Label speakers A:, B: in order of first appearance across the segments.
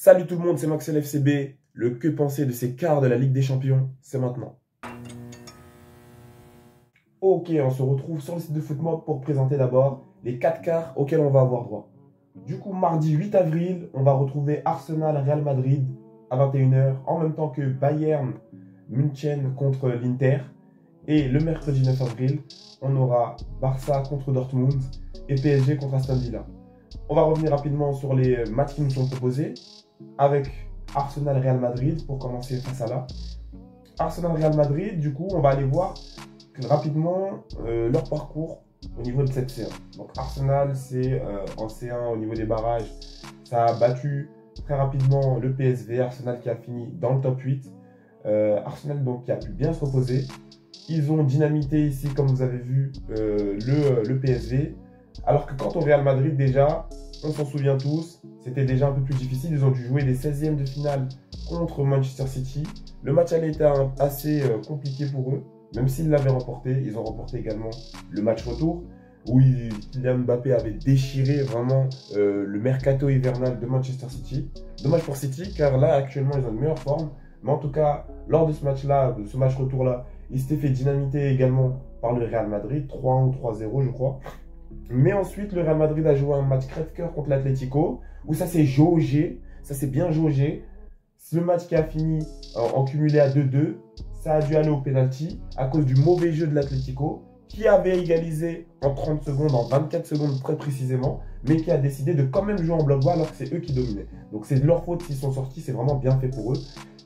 A: Salut tout le monde, c'est Maxwell FCB. Le que penser de ces quarts de la Ligue des Champions, c'est maintenant. Ok, on se retrouve sur le site de Footmob pour présenter d'abord les 4 quarts auxquels on va avoir droit. Du coup, mardi 8 avril, on va retrouver Arsenal-Real Madrid à 21h, en même temps que Bayern München contre l'Inter. Et le mercredi 9 avril, on aura Barça contre Dortmund et PSG contre Aston Villa. On va revenir rapidement sur les matchs qui nous sont proposés, avec Arsenal-Real Madrid pour commencer face à là. Arsenal-Real Madrid, du coup, on va aller voir rapidement leur parcours au niveau de cette C1. Donc Arsenal, c'est en C1 au niveau des barrages, ça a battu très rapidement le PSV, Arsenal qui a fini dans le top 8. Arsenal donc qui a pu bien se reposer. Ils ont dynamité ici, comme vous avez vu, le PSV. Alors que quant au Real Madrid, déjà, on s'en souvient tous, c'était déjà un peu plus difficile. Ils ont dû jouer des 16e de finale contre Manchester City. Le match allait être assez compliqué pour eux, même s'ils l'avaient remporté. Ils ont remporté également le match retour, où Kylian Mbappé avait déchiré vraiment le mercato hivernal de Manchester City. Dommage pour City, car là, actuellement, ils ont une meilleure forme. Mais en tout cas, lors de ce match-là, de ce match retour-là, ils s'étaient fait dynamiter également par le Real Madrid, 3-1 ou 3-0, je crois. Mais ensuite, le Real Madrid a joué un match crève-cœur contre l'Atlético, où ça s'est jaugé, ça s'est bien jaugé. Le match qui a fini en cumulé à 2-2, ça a dû aller au pénalty à cause du mauvais jeu de l'Atlético, qui avait égalisé en 30 secondes, en 24 secondes très précisément, mais qui a décidé de quand même jouer en bloc bas alors que c'est eux qui dominaient. Donc c'est de leur faute s'ils sont sortis, c'est vraiment bien fait pour eux.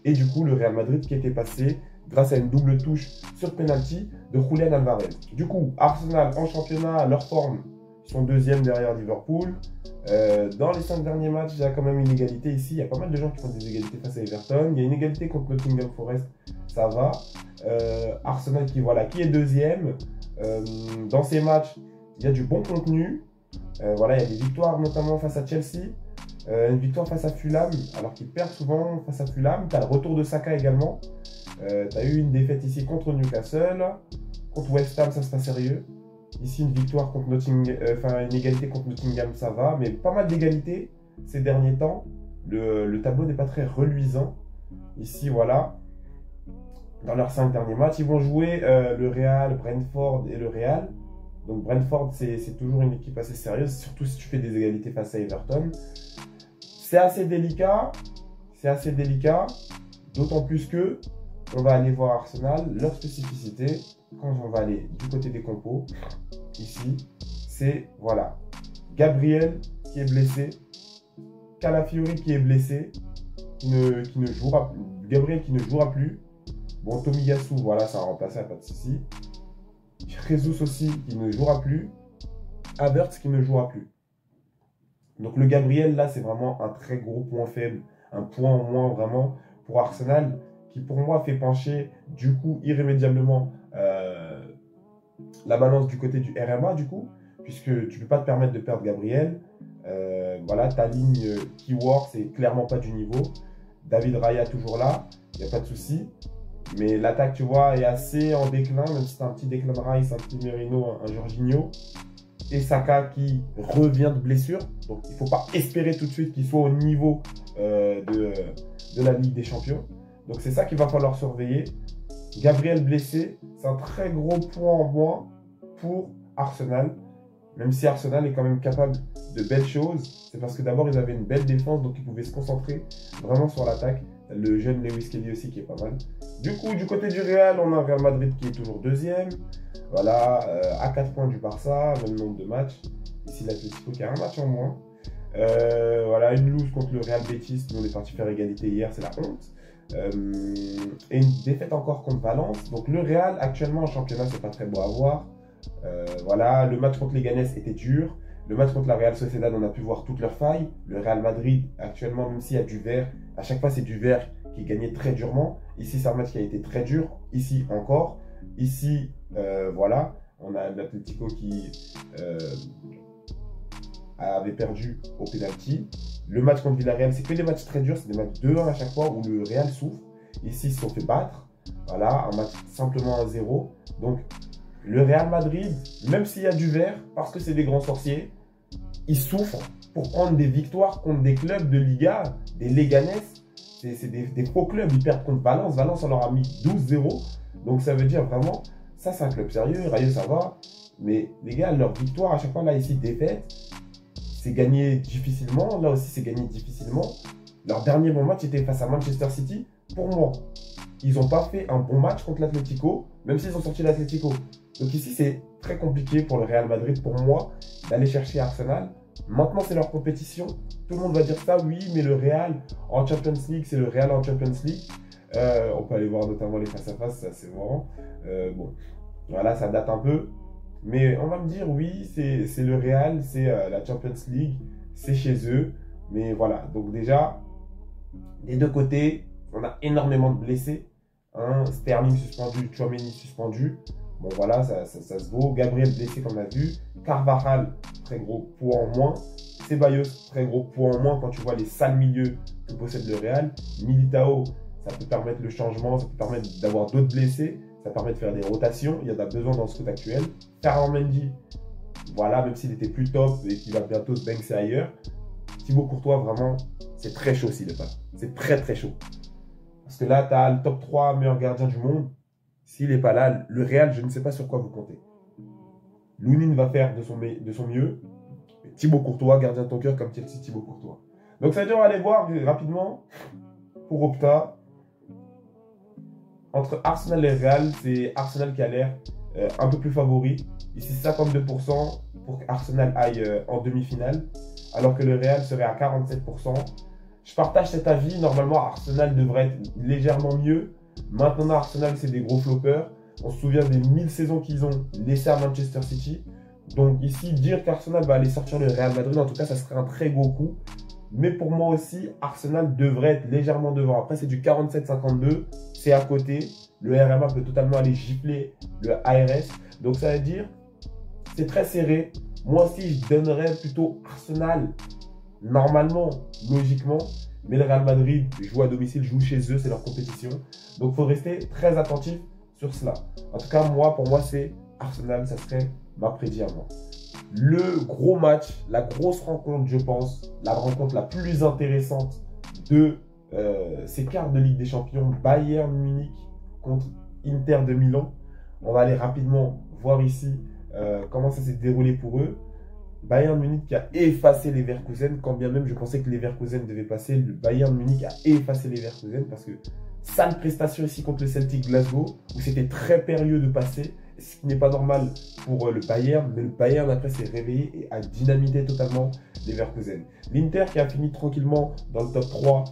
A: Et du coup, le Real Madrid qui était passé grâce à une double touche sur penalty de Julián Álvarez. Du coup, Arsenal en championnat, leur forme, ils sont deuxième derrière Liverpool. Dans les 5 derniers matchs, il y a quand même une égalité ici. Il y a pas mal de gens qui font des égalités face à Everton. Il y a une égalité contre Nottingham Forest, ça va. Arsenal qui est deuxième. Dans ces matchs, il y a du bon contenu. Il y a des victoires notamment face à Chelsea. Une victoire face à Fulham, alors qu'ils perdent souvent face à Fulham. Tu as le retour de Saka également. Tu as eu une défaite ici contre Newcastle. Contre West Ham, ça se passe sérieux. Ici, une victoire contre Nottingham, une égalité contre Nottingham, ça va. Mais pas mal d'égalités ces derniers temps. Le tableau n'est pas très reluisant. Ici, voilà. Dans leurs 5 derniers matchs, ils vont jouer le Real, Brentford et le Real. Donc Brentford, c'est toujours une équipe assez sérieuse, surtout si tu fais des égalités face à Everton. C'est assez délicat. D'autant plus que on va aller voir Arsenal, leur spécificité, quand on va aller du côté des compos, ici, c'est, Gabriel qui est blessé, Calafiori qui est blessé, qui ne jouera plus, Gabriel qui ne jouera plus, bon, Tomiyasu, ça a remplacé, pas de souci, Jesus aussi qui ne jouera plus, Havertz qui ne jouera plus. Donc le Gabriel, là, c'est vraiment un très gros point faible, un point en moins vraiment pour Arsenal, qui pour moi fait pencher du coup irrémédiablement la balance du côté du RMA du coup, puisque tu ne peux pas te permettre de perdre Gabriel. Ta ligne Keyword, c'est clairement pas du niveau. David Raya toujours là, il n'y a pas de souci. Mais l'attaque, tu vois, est assez en déclin, même si c'est un petit déclin de Rice, un petit Merino, un Jorginho. Et Saka qui revient de blessure. Donc il ne faut pas espérer tout de suite qu'il soit au niveau de la Ligue des Champions. Donc c'est ça qu'il va falloir surveiller. Gabriel blessé, c'est un très gros point en moins pour Arsenal. Même si Arsenal est quand même capable de belles choses, c'est parce que d'abord ils avaient une belle défense, donc ils pouvaient se concentrer vraiment sur l'attaque. Le jeune Lewis Kelly aussi qui est pas mal. Du coup, du côté du Real, on a un Real Madrid qui est toujours deuxième. À 4 points du Barça, même nombre de matchs. Ici l'Atlético qui a un match en moins. Une loose contre le Real Betis, nous on est parti faire égalité hier, c'est la honte. Et une défaite encore contre Valence. Donc le Real actuellement en championnat, c'est pas très beau à voir. Le match contre Leganés était dur. Le match contre la Real Sociedad, on a pu voir toutes leurs failles. Le Real Madrid actuellement, même s'il y a du vert, à chaque fois c'est du vert qui est gagné très durement. Ici c'est un match qui a été très dur. Ici encore. Ici on a l'Atlético qui avait perdu au penalty. Le match contre Villarreal, c'est que des matchs très durs, c'est des matchs 2-1 à chaque fois où le Real souffre. Ici, ils se sont fait battre. Un match simplement 1-0. Donc, le Real Madrid, même s'il y a du vert, parce que c'est des grands sorciers, ils souffrent pour prendre des victoires contre des clubs de Liga, des Leganés. C'est des faux clubs. Ils perdent contre Valence. Valence, on leur a mis 12-0. Donc ça veut dire vraiment, ça c'est un club sérieux. Rayo, ça va. Mais les gars, leur victoire, à chaque fois, là, ici, défaite, c'est gagné difficilement. Là aussi, c'est gagné difficilement. Leur dernier bon match était face à Manchester City. Pour moi, ils n'ont pas fait un bon match contre l'Atlético, même s'ils ont sorti l'Atlético. Donc ici, c'est très compliqué pour le Real Madrid, pour moi, d'aller chercher Arsenal. Maintenant, c'est leur compétition. Tout le monde va dire ça, oui, mais le Real en Champions League, c'est le Real en Champions League. On peut aller voir notamment les face-à-face, ça c'est marrant. Bon, voilà, ça date un peu. Mais on va me dire, oui, c'est le Real, c'est la Champions League, c'est chez eux. Mais voilà, donc déjà, des deux côtés, on a énormément de blessés. Hein, Sterling suspendu, Tchouaméni suspendu. Bon voilà, ça se vaut. Gabriel blessé comme on a vu. Carvajal, très gros poids en moins. Ceballos, très gros poids en moins quand tu vois les sales milieux que possède le Real. Militao, ça peut permettre le changement, ça peut permettre d'avoir d'autres blessés. Ça permet de faire des rotations. Il y en a besoin dans ce foot actuel. Ferland Mendy, voilà, même s'il était plus top et qu'il va bientôt se banquer ailleurs. Thibaut Courtois, vraiment, c'est très chaud s'il est pas. C'est très très chaud. Parce que là, tu as le top 3 meilleurs gardiens du monde. S'il n'est pas là, le Real, je ne sais pas sur quoi vous comptez. Lounine va faire de son mieux. Thibaut Courtois, gardien de ton cœur comme Chelsea, Thibaut Courtois. Donc ça veut dire, on va aller voir rapidement pour Opta. Entre Arsenal et Real, c'est Arsenal qui a l'air un peu plus favori. Ici, 52% pour qu'Arsenal aille en demi-finale, alors que le Real serait à 47%. Je partage cet avis. Normalement, Arsenal devrait être légèrement mieux. Maintenant, Arsenal, c'est des gros floppers. On se souvient des 1000 saisons qu'ils ont laissées à Manchester City. Donc ici, dire qu'Arsenal va aller sortir le Real Madrid, en tout cas, ça serait un très gros coup. Mais pour moi aussi, Arsenal devrait être légèrement devant. Après, c'est du 47-52. C'est à côté. Le RMA peut totalement aller gifler le ARS. Donc ça veut dire, c'est très serré. Moi aussi, je donnerais plutôt Arsenal, normalement, logiquement. Mais le Real Madrid joue à domicile, joue chez eux, c'est leur compétition. Donc il faut rester très attentif sur cela. En tout cas, moi, pour moi, c'est Arsenal, ça serait ma prédit à moi. Le gros match, la grosse rencontre, je pense, la rencontre la plus intéressante de ces quarts de Ligue des Champions, Bayern Munich contre Inter de Milan. On va aller rapidement voir ici comment ça s'est déroulé pour eux. Bayern Munich qui a effacé les Leverkusen, quand bien même je pensais que les Leverkusen devaient passer. Le Bayern Munich a effacé les Leverkusen parce que sale prestation ici contre le Celtic Glasgow, où c'était très périlleux de passer, ce qui n'est pas normal pour le Bayern, mais le Bayern après s'est réveillé et a dynamité totalement les Leverkusen. L'Inter qui a fini tranquillement dans le top 3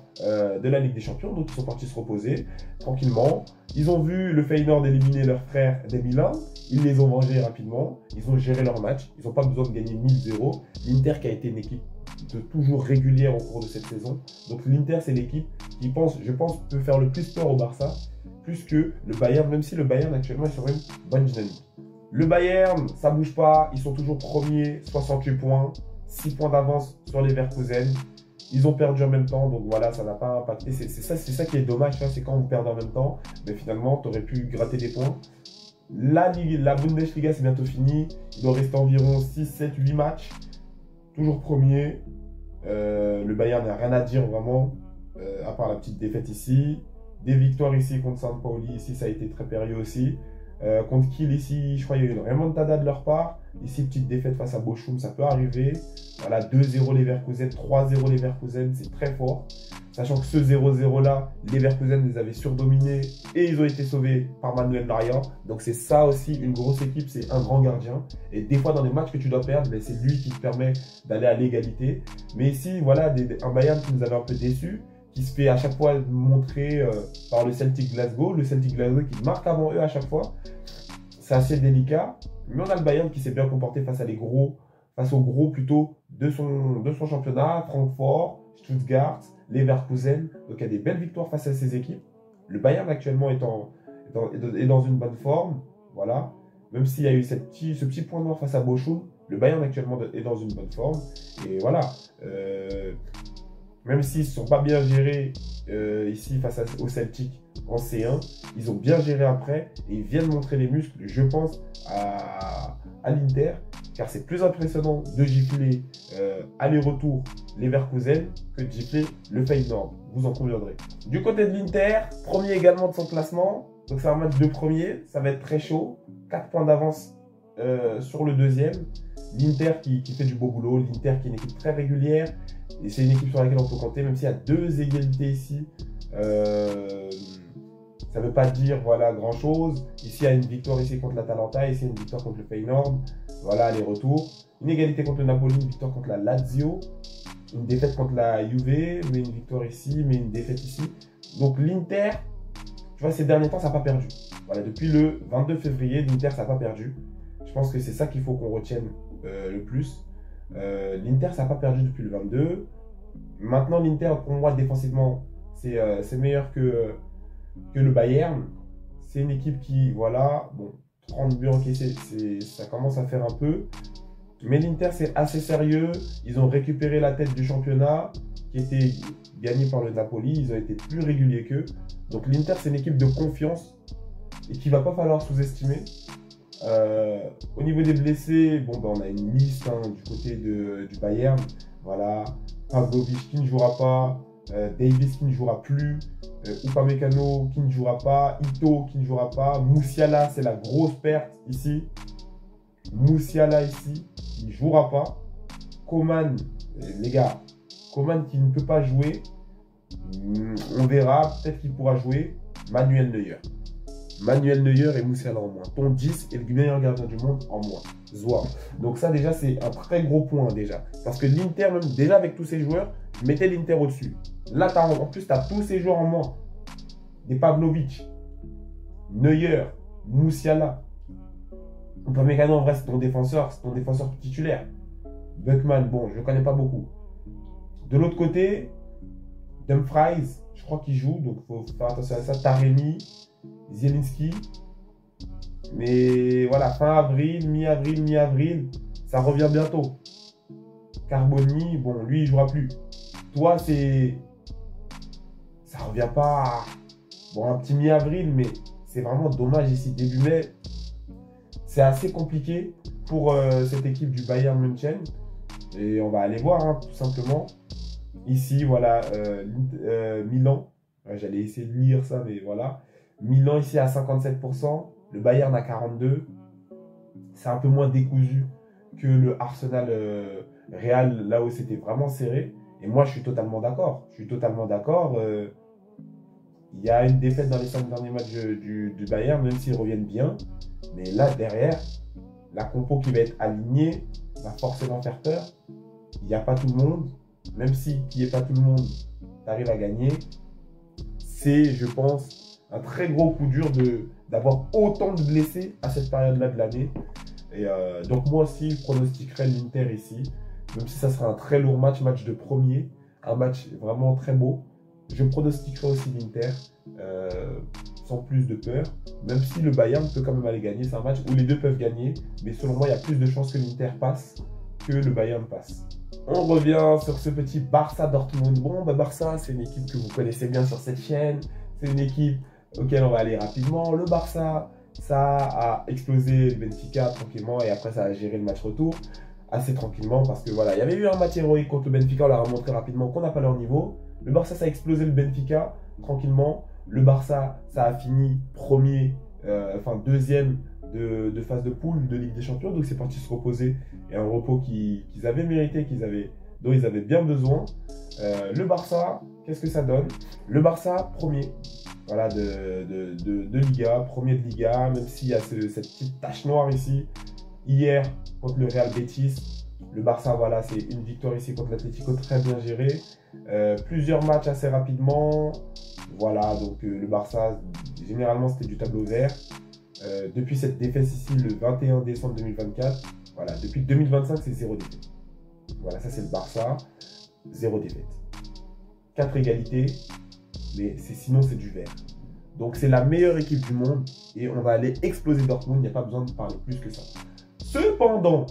A: de la Ligue des Champions, donc ils sont partis se reposer tranquillement. Ils ont vu le Feyenoord éliminer leurs frères des Milan, ils les ont vengés rapidement, ils ont géré leur match, ils n'ont pas besoin de gagner 1000-0. L'Inter qui a été une équipe de toujours régulière au cours de cette saison. Donc l'Inter, c'est l'équipe qui je pense, peut faire le plus peur au Barça, plus que le Bayern, même si le Bayern actuellement est sur une bonne dynamique. Le Bayern, ça bouge pas, ils sont toujours premiers, 68 points, 6 points d'avance sur les Leverkusen. Ils ont perdu en même temps, donc voilà, ça n'a pas impacté. C'est ça qui est dommage, c'est quand on perd en même temps, mais finalement, tu aurais pu gratter des points. La Bundesliga, c'est bientôt fini. Il doit rester environ 6, 7, 8 matchs. Toujours premier. Le Bayern n'a rien à dire vraiment, à part la petite défaite ici. Des victoires ici contre Saint-Pauli. Ici, ça a été très périlleux aussi. Contre Kiel ici, je crois qu'il y a eu une remontada de leur part. Ici, petite défaite face à Bochum, ça peut arriver. Voilà, 2-0 Leverkusen, 3-0 Leverkusen, c'est très fort. Sachant que ce 0-0 là, Leverkusen les avait surdominés et ils ont été sauvés par Manuel Neuer. Donc c'est ça aussi, une grosse équipe, c'est un grand gardien. Et des fois dans les matchs que tu dois perdre, ben, c'est lui qui te permet d'aller à l'égalité. Mais ici, voilà, un Bayern qui nous avait un peu déçus, qui se fait à chaque fois montrer par le Celtic Glasgow. Le Celtic Glasgow qui marque avant eux à chaque fois. C'est assez délicat. Mais on a le Bayern qui s'est bien comporté face aux gros plutôt de son championnat. Francfort, Stuttgart, Leverkusen. Donc il y a des belles victoires face à ces équipes. Le Bayern actuellement est dans une bonne forme. Voilà. Même s'il y a eu ce petit point noir face à Bochum, le Bayern actuellement est dans une bonne forme. Et voilà. Même s'ils ne sont pas bien gérés ici face au Celtic en C1, ils ont bien géré après et ils viennent montrer les muscles, je pense, à l'Inter car c'est plus impressionnant de gifler aller-retour Leverkusen que de gifler le Feyenoord, vous en conviendrez. Du côté de l'Inter, premier également de son classement, donc c'est un match de premier, ça va être très chaud, 4 points d'avance sur le deuxième. L'Inter qui fait du beau boulot, l'Inter qui est une équipe très régulière, et c'est une équipe sur laquelle on peut compter, même s'il y a 2 égalités ici. Ça ne veut pas dire voilà, grand-chose. Ici, il y a une victoire ici contre l'Atalanta, ici, une victoire contre le Feyenoord. Voilà, les retours. Une égalité contre le Napoli, une victoire contre la Lazio. Une défaite contre la Juve, mais une victoire ici, mais une défaite ici. Donc l'Inter, tu vois, ces derniers temps, ça n'a pas perdu. Voilà, depuis le 22 février, l'Inter, ça n'a pas perdu. Je pense que c'est ça qu'il faut qu'on retienne le plus. L'Inter, ça n'a pas perdu depuis le 22. Maintenant, l'Inter, pour moi, défensivement, c'est meilleur que le Bayern. C'est une équipe qui, voilà, bon, 30 buts encaissés, ça commence à faire un peu. Mais l'Inter, c'est assez sérieux. Ils ont récupéré la tête du championnat qui était gagnée par le Napoli. Ils ont été plus réguliers qu'eux. Donc l'Inter, c'est une équipe de confiance et qu'il ne va pas falloir sous-estimer. Au niveau des blessés, bon, on a une liste du côté du Bayern. Voilà, Pavlovic qui ne jouera pas, Davis qui ne jouera plus, Upamecano qui ne jouera pas, Ito qui ne jouera pas, Musiala, c'est la grosse perte ici. Musiala ici, il ne jouera pas. Coman, les gars, Coman qui ne peut pas jouer, on verra, peut-être qu'il pourra jouer. Manuel Neuer. Manuel Neuer et Musiala en moins. Ton 10 est le meilleur gardien du monde en moins. Zoua. Donc ça déjà c'est un très gros point déjà. Parce que l'Inter, même déjà avec tous ces joueurs, je mettais l'Inter au-dessus. Là en plus tu as tous ces joueurs en moins. Des Pavlovic, Neuer, Musiala. Upamecano en vrai c'est ton défenseur titulaire. Buckman, bon je ne le connais pas beaucoup. De l'autre côté, Dumfries, je crois qu'il joue, donc il faut faire attention à ça. Taremi, Zielinski. Mais voilà, fin avril, mi-avril, ça revient bientôt. Carboni, bon, lui, il jouera plus. Toi, ça revient pas. Bon, un petit mi-avril, mais c'est vraiment dommage ici. Début mai, c'est assez compliqué pour cette équipe du Bayern München. Et on va aller voir, tout simplement. Ici, voilà, Milan. Ouais, j'allais essayer de lire ça, mais voilà. Milan ici à 57%. Le Bayern à 42%. C'est un peu moins décousu que le Arsenal Real, là où c'était vraiment serré. Et moi, je suis totalement d'accord. Il y a une défaite dans les 5 derniers matchs du Bayern, même s'ils reviennent bien. Mais là, derrière, la compo qui va être alignée va forcément faire peur. Il n'y a pas tout le monde. Même si il n'y a pas tout le monde, tu arrives à gagner. C'est, je pense, un très gros coup dur d'avoir autant de blessés à cette période-là de l'année. Et donc moi aussi, je pronostiquerais l'Inter ici. Même si ça sera un très lourd match de premier. Un match vraiment très beau. Je pronostiquerai aussi l'Inter sans plus de peur. Même si le Bayern peut quand même aller gagner. C'est un match où les deux peuvent gagner. Mais selon moi, il y a plus de chances que l'Inter passe que le Bayern passe. On revient sur ce petit Barça-Dortmund. Bon, Barça, c'est une équipe que vous connaissez bien sur cette chaîne. C'est une équipe auquel on va aller rapidement. Le Barça, ça a explosé le Benfica tranquillement et après ça a géré le match retour assez tranquillement parce que voilà, il y avait eu un match héroïque contre le Benfica, on leur a montré rapidement qu'on n'a pas leur niveau. Le Barça, ça a explosé le Benfica tranquillement. Le Barça, ça a fini deuxième de phase de poule de Ligue des Champions, donc c'est parti se reposer et un repos qu'ils avaient mérité, dont ils avaient bien besoin. Le Barça, qu'est-ce que ça donne? Le Barça, premier. Voilà, de Liga, premier de Liga, même s'il y a cette petite tache noire ici. Hier, contre le Real Betis, le Barça, voilà, c'est une victoire ici contre l'Atlético, très bien géré. Plusieurs matchs assez rapidement. Voilà, donc le Barça, généralement, c'était du tableau vert. Depuis cette défaite ici, le 21 décembre 2024, voilà, depuis 2025, c'est 0 défaite. Voilà, ça c'est le Barça, 0 défaite. 4 égalités. Mais sinon c'est du vert. Donc c'est la meilleure équipe du monde et on va aller exploser Dortmund, il n'y a pas besoin de parler plus que ça. Cependant,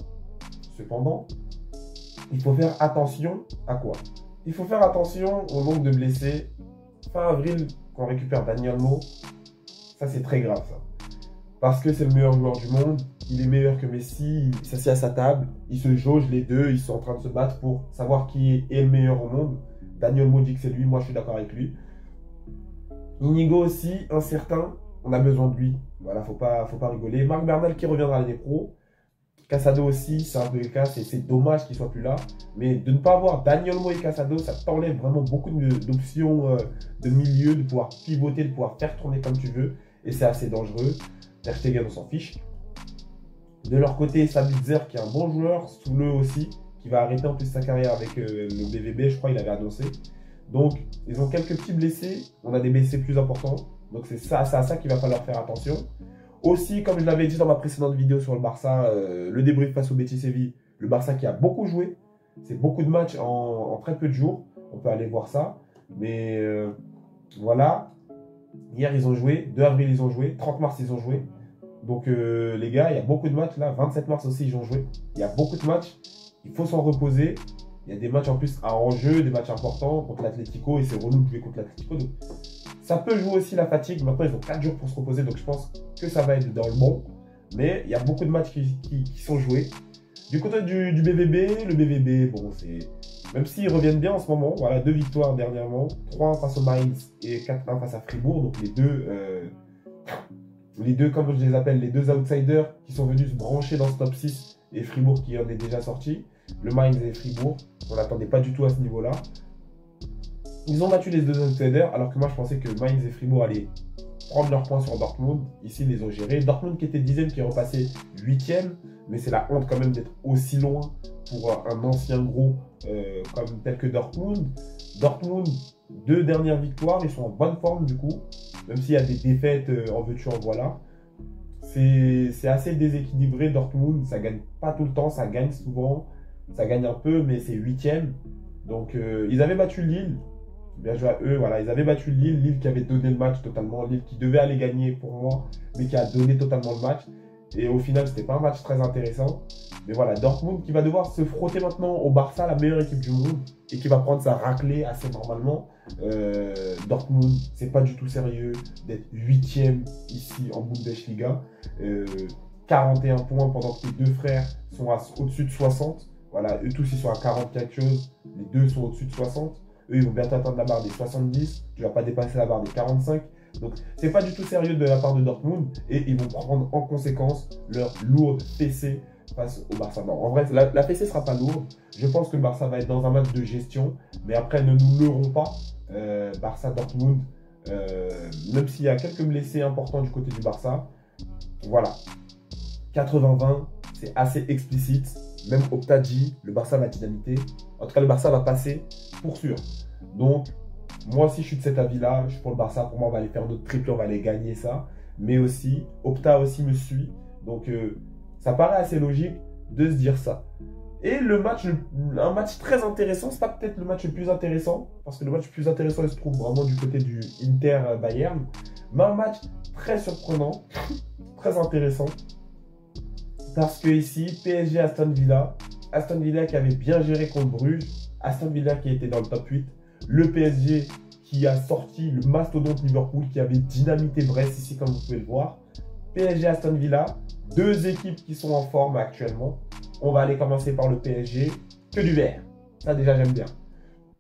A: il faut faire attention à quoi? Il faut faire attention au nombre de blessés. Fin avril, quand on récupère Daniel Mo, ça c'est très grave ça. parce que c'est le meilleur joueur du monde. Il est meilleur que Messi. Il s'assied à sa table. Ils se jaugent les deux. Ils sont en train de se battre pour savoir qui est le meilleur au monde. Daniel Mo dit que c'est lui. Moi, je suis d'accord avec lui. Inigo aussi, incertain. On a besoin de lui. Voilà, faut pas rigoler. Marc Bernal qui reviendra à l'année pro. Casado aussi, c'est un peu le cas. C'est dommage qu'il soit plus là. Mais de ne pas avoir Daniel Mo et Casado, ça t'enlève vraiment beaucoup d'options de milieu, de pouvoir pivoter, de pouvoir faire tourner comme tu veux. Et c'est assez dangereux. Ter Stegen, on s'en fiche. De leur côté, Sabitzer, qui est un bon joueur. Soule aussi, qui va arrêter en plus sa carrière avec le BVB. Je crois qu'il avait annoncé. Donc, ils ont quelques petits blessés. On a des blessés plus importants. Donc, c'est à ça qu'il va falloir faire attention. Aussi, comme je l'avais dit dans ma précédente vidéo sur le Barça, le débrief face au Betis Séville, le Barça qui a beaucoup joué. C'est beaucoup de matchs en très peu de jours. On peut aller voir ça. Mais voilà. Hier, ils ont joué. 2 avril, ils ont joué. 30 mars, ils ont joué. Donc, les gars, il y a beaucoup de matchs là. 27 mars aussi, ils ont joué. Il y a beaucoup de matchs. Il faut s'en reposer. Il y a des matchs en plus à enjeu, des matchs importants contre l'Atlético. Et c'est relou de jouer contre l'Atlético. Donc, ça peut jouer aussi la fatigue. Maintenant, ils ont 4 jours pour se reposer. Donc, je pense que ça va être dans le bon. Mais il y a beaucoup de matchs qui sont joués. Du côté du BVB, le BVB, bon, c'est... Même s'ils reviennent bien en ce moment, voilà, 2 victoires dernièrement. 3-1 face au Mainz et 4-1 face à Fribourg. Donc, les deux, comme je les appelle, les deux outsiders qui sont venus se brancher dans ce top 6. Et Fribourg qui en est déjà sorti. Le Mainz et Fribourg. On n'attendait pas du tout à ce niveau-là. Ils ont battu les deux outsiders, alors que moi je pensais que Mainz et Fribourg allaient prendre leurs points sur Dortmund. Ici, ils les ont gérés. Dortmund qui était 10e, qui est repassé 8e. Mais c'est la honte quand même d'être aussi loin pour un ancien gros tel que Dortmund. Dortmund, 2 dernières victoires. Ils sont en bonne forme du coup. Même s'il y a des défaites en veux-tu, en voilà. C'est assez déséquilibré Dortmund. Ça gagne pas tout le temps, ça gagne souvent. Ça gagne un peu, mais c'est 8e. Donc, ils avaient battu Lille. Bien joué à eux, voilà, ils avaient battu Lille, Lille qui avait donné le match totalement, Lille qui devait aller gagner pour moi, mais qui a donné totalement le match. Et au final, c'était pas un match très intéressant. Mais voilà, Dortmund qui va devoir se frotter maintenant au Barça, la meilleure équipe du monde, et qui va prendre sa raclée assez normalement. Dortmund, c'est pas du tout sérieux d'être 8e ici en Bundesliga. 41 points pendant que les deux frères sont au-dessus de 60. Voilà, eux tous ils sont à 40 quelque chose, les deux sont au-dessus de 60. Eux, ils vont bientôt atteindre la barre des 70. Tu ne vas pas dépasser la barre des 45. Donc, c'est pas du tout sérieux de la part de Dortmund. Et ils vont prendre en conséquence leur lourde fessée face au Barça. Non, en vrai, la fessée ne sera pas lourde. Je pense que le Barça va être dans un match de gestion. Mais après, ne nous leurrons pas. Barça-Dortmund, même s'il y a quelques blessés importants du côté du Barça, voilà. 80-20, c'est assez explicite. Même Opta dit, le Barça va dynamiter. En tout cas, le Barça va passer pour sûr. Donc, moi aussi, je suis de cet avis-là. Je suis pour le Barça. Pour moi, on va aller faire notre triplé, on va aller gagner ça. Mais aussi, Opta aussi me suit. Donc, ça paraît assez logique de se dire ça. Et le match, un match très intéressant, c'est pas peut-être le match le plus intéressant, parce que le match le plus intéressant, il se trouve vraiment du côté du Inter-Bayern. Mais un match très surprenant, très intéressant. Parce que ici, PSG Aston Villa qui avait bien géré contre Bruges, Aston Villa qui était dans le top 8, le PSG qui a sorti le mastodonte Liverpool qui avait dynamité Brest ici comme vous pouvez le voir. PSG Aston Villa, 2 équipes qui sont en forme actuellement. On va aller commencer par le PSG, que du vert. Ça déjà j'aime bien.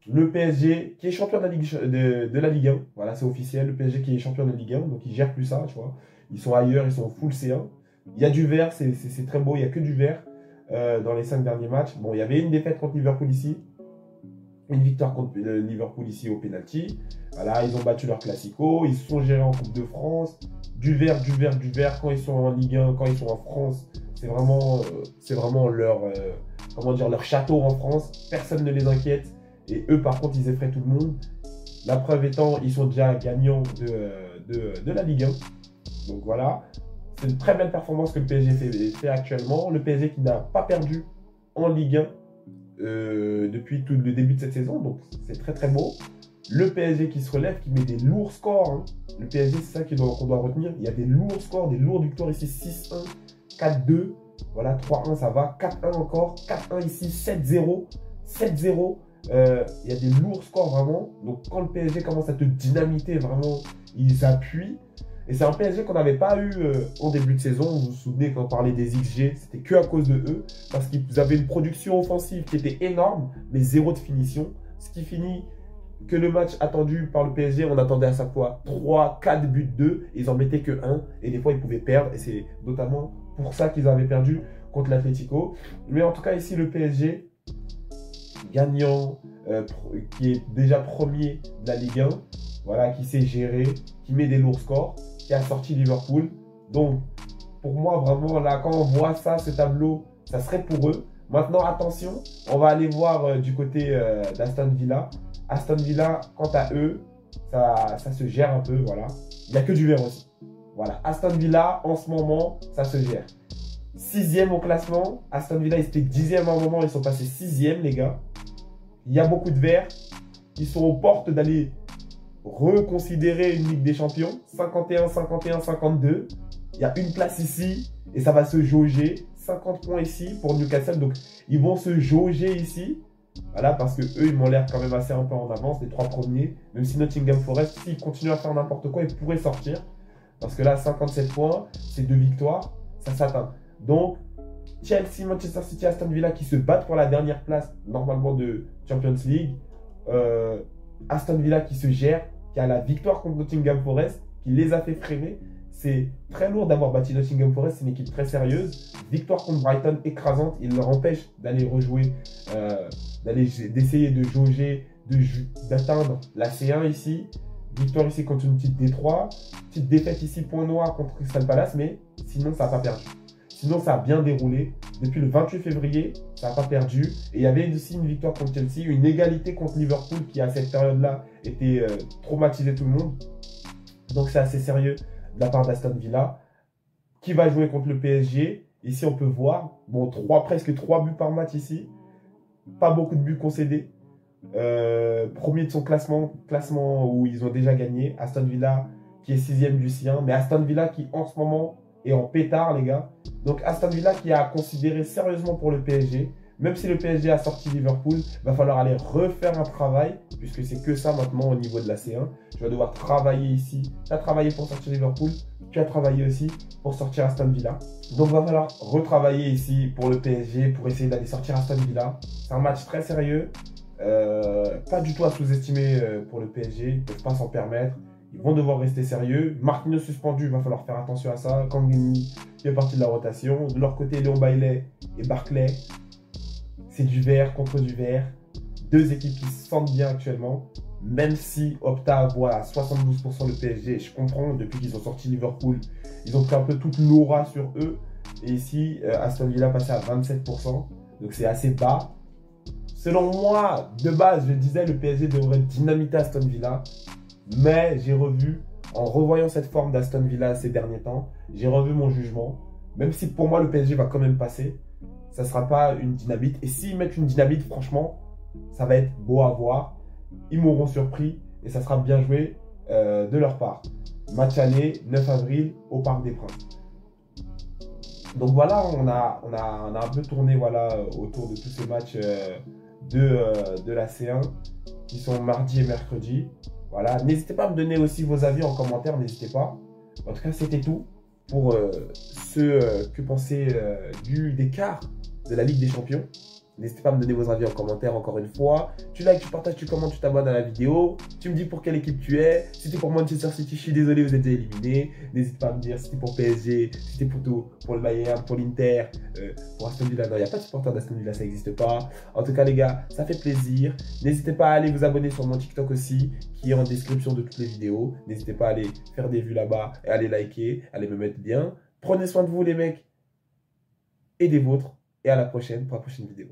A: Le PSG qui est champion de la Ligue 1, voilà c'est officiel, le PSG qui est champion de la Ligue 1, donc ils gèrent plus ça, tu vois. Ils sont ailleurs, ils sont full C1. Il y a du vert, c'est très beau, il n'y a que du vert dans les 5 derniers matchs. Bon, il y avait une défaite contre Liverpool ici, une victoire contre Liverpool ici au penalty. Voilà, ils ont battu leur classico, ils se sont gérés en Coupe de France. Du vert, du vert, du vert. Quand ils sont en Ligue 1, quand ils sont en France, c'est vraiment leur, leur château en France. Personne ne les inquiète. Et eux, par contre, ils effraient tout le monde. La preuve étant, ils sont déjà gagnants de la Ligue 1. Donc voilà. C'est une très belle performance que le PSG fait actuellement. Le PSG qui n'a pas perdu en Ligue 1 depuis tout le début de cette saison. Donc c'est très très beau. Le PSG qui se relève, qui met des lourds scores. Hein. Le PSG, c'est ça qu'on doit retenir. Il y a des lourds scores, des lourdes victoires ici. 6-1, 4-2. Voilà, 3-1, ça va. 4-1 encore. 4-1 ici. 7-0. 7-0. Il y a des lourds scores vraiment. Donc quand le PSG commence à te dynamiter, vraiment, ils appuient. Et c'est un PSG qu'on n'avait pas eu en début de saison. Vous vous souvenez quand on parlait des XG, c'était que à cause de eux. Parce qu'ils avaient une production offensive qui était énorme, mais zéro de finition. Ce qui finit que le match attendu par le PSG, on attendait à chaque fois 3, 4 buts d'eux. Ils en mettaient que 1. Et des fois, ils pouvaient perdre. Et c'est notamment pour ça qu'ils avaient perdu contre l'Atlético. Mais en tout cas, ici, le PSG, gagnant, qui est déjà premier de la Ligue 1, voilà, qui sait gérer, qui met des lourds scores, qui a sorti Liverpool. Donc, pour moi, vraiment, là, quand on voit ça, ce tableau, ça serait pour eux. Maintenant, attention, on va aller voir du côté d'Aston Villa. Aston Villa, quant à eux, ça se gère un peu, voilà. Il n'y a que du vert aussi. Voilà, Aston Villa, en ce moment, ça se gère. 6e au classement. Aston Villa, ils étaient 10e à un moment, ils sont passés 6e, les gars. Il y a beaucoup de verts. Ils sont aux portes d'aller reconsidérer une Ligue des Champions. 51, 51, 52. Il y a une place ici et ça va se jauger. 50 points ici pour Newcastle. Donc, ils vont se jauger ici. Voilà, parce que eux, ils m'ont l'air quand même assez un peu en avance, les 3 premiers. Même si Nottingham Forest, s'ils continuent à faire n'importe quoi, ils pourraient sortir. Parce que là, 57 points, c'est 2 victoires, ça s'atteint. Donc, Chelsea, Manchester City, Aston Villa qui se battent pour la dernière place, normalement, de Champions League. Aston Villa qui se gère, qui a la victoire contre Nottingham Forest, qui les a fait freiner. C'est très lourd d'avoir battu Nottingham Forest, c'est une équipe très sérieuse. Victoire contre Brighton écrasante, il leur empêche d'aller rejouer, d'essayer de jauger, d'atteindre la C1 ici. Victoire ici contre une petite D3. Petite défaite ici, point noir contre Crystal Palace, mais sinon ça n'a pas perdu. Sinon ça a bien déroulé. Depuis le 28 février, ça n'a pas perdu. Et il y avait aussi une victoire contre Chelsea, une égalité contre Liverpool qui à cette période-là était traumatisé tout le monde. Donc c'est assez sérieux de la part d'Aston Villa, qui va jouer contre le PSG. Ici, on peut voir, bon, presque 3 buts par match ici. Pas beaucoup de buts concédés. Premier de son classement où ils ont déjà gagné. Aston Villa qui est 6e du sien. Mais Aston Villa qui, en ce moment, est en pétard, les gars. Donc, Aston Villa qui a considéré sérieusement pour le PSG. Même si le PSG a sorti Liverpool, il va falloir aller refaire un travail, puisque c'est que ça maintenant au niveau de la C1. Tu vas devoir travailler ici. Tu as travaillé pour sortir Liverpool, tu as travaillé aussi pour sortir Aston Villa. Donc il va falloir retravailler ici pour le PSG, pour essayer d'aller sortir Aston Villa. C'est un match très sérieux, pas du tout à sous-estimer pour le PSG, ils ne peuvent pas s'en permettre. Ils vont devoir rester sérieux. Marquinhos suspendu, il va falloir faire attention à ça. Kangini fait partie de la rotation. De leur côté, Léon Bailey et Barclay. C'est du vert contre du vert. 2 équipes qui se sentent bien actuellement. Même si Opta voit à 72% le PSG. Je comprends, depuis qu'ils ont sorti Liverpool, ils ont pris un peu toute l'aura sur eux. Et ici, Aston Villa passé à 27%. Donc c'est assez bas. Selon moi, de base, je disais le PSG devrait dynamiter Aston Villa. Mais j'ai revu, en revoyant cette forme d'Aston Villa ces derniers temps, j'ai revu mon jugement. Même si pour moi, le PSG va quand même passer. Ça ne sera pas une dynamite. Et s'ils mettent une dynamite, franchement, ça va être beau à voir. Ils m'auront surpris et ça sera bien joué de leur part. Match aller, 9 avril, au Parc des Princes. Donc voilà, on a un peu tourné voilà, autour de tous ces matchs de la C1 qui sont mardi et mercredi. Voilà. N'hésitez pas à me donner aussi vos avis en commentaire, n'hésitez pas. En tout cas, c'était tout pour que penser des quarts de la Ligue des Champions. N'hésitez pas à me donner vos avis en commentaire encore une fois. Tu likes, tu partages, tu commentes, tu t'abonnes à la vidéo. Tu me dis pour quelle équipe tu es. Si t'es pour Manchester City, je suis désolé, vous êtes éliminé. N'hésite pas à me dire si t'es pour PSG, si t'es pour le Bayern, pour l'Inter, pour Aston Villa. Non, il n'y a pas de supporter d'Aston Villa, ça n'existe pas. En tout cas, les gars, ça fait plaisir. N'hésitez pas à aller vous abonner sur mon TikTok aussi, qui est en description de toutes les vidéos. N'hésitez pas à aller faire des vues là-bas et à aller liker, à aller me mettre bien. Prenez soin de vous, les mecs, et des vôtres. Et à la prochaine pour la prochaine vidéo.